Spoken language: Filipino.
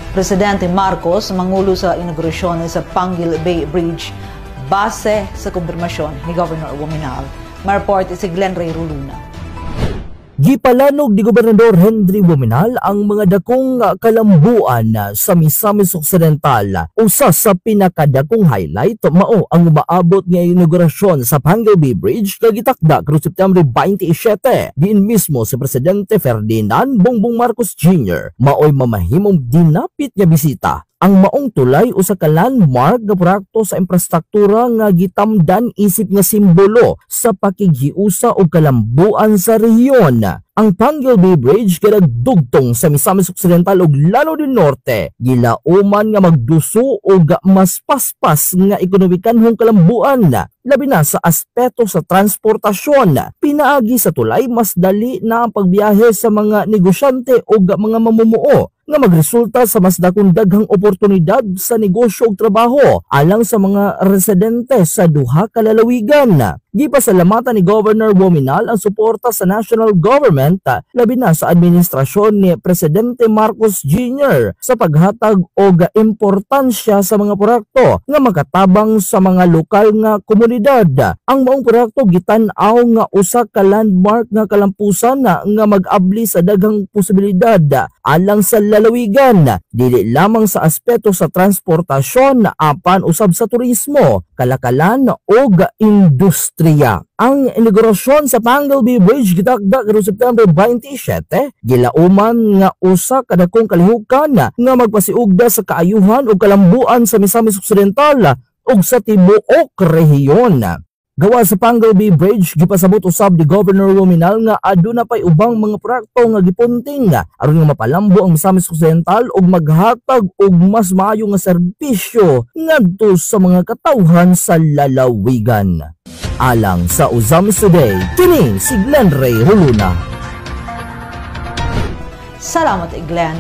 Presidente Marcos mangulo sa inaugurasyon sa Panguil Bay Bridge base sa kumpirmasyon ni Governor Wominal. Mareport si Glenn Ray Ruluna. Gipalanog ni Gobernador Henry Wominal ang mga dakong kalambuan sa Misamis Occidental. Usa sa pinakadakong highlight mao ang umaabot nga inaugurasyon sa Panguil Bay Bridge kag gitakda karong September 27. Diin mismo si Presidente Ferdinand Bongbong Marcos Jr. maoy mamahimong dinapit nga bisita. Ang maong tulay usa ka landmark nga proyekto sa infrastruktura nga gitamdan isip nga simbolo sa pakighiusa og kalambuan sa rehiyon. Ang Panguil Bay Bridge kadagdugtong sa Misamis Occidental ug lalo din norte, gilauman nga magduso og mas paspas nga ekonomikanhong kalambuan. Labi na sa aspeto sa transportasyon, pinaagi sa tulay mas dali na ang pagbiyahe sa mga negosyante o mga mamumuo nga magresulta sa mas dakong daghang oportunidad sa negosyo ug trabaho alang sa mga residente sa duha ka lalawigan. Gipasalamatan ni Governor Wominal ang suporta sa national government labi na sa administrasyon ni Presidente Marcos Jr. sa paghatag og importansya sa mga proyekto nga makatabang sa mga lokal nga komunidad. Ang maong proyekto gitan-aw nga usa ka landmark nga kalampusan nga mag-abli sa daghang posibilidad alang sa lalawigan, dili lamang sa aspeto sa transportasyon apan usab sa turismo, kalakalan ug industriya. Ang inaugurasyon sa Panguil Bay Bridge gitakda karong September 27, gilauman nga usa ka dakong kalihukan nga magpasiugda sa kaayuhan ug kalambuan sa Misamis Occidental ug sa tibuok rehiyon. Gawa sa Panguil Bay Bridge, gipasabot usab ni Governor Wominal nga aduna pay ubang mga proyekto nga gipunting aron nga mapalambo ang Misamis Occidental ug maghatag og mas maayo nga serbisyo ngadto sa mga katawhan sa lalawigan. Alang sa Uzamis Today, kini si Glenn Ray Ruluna. Salamat, Glenn.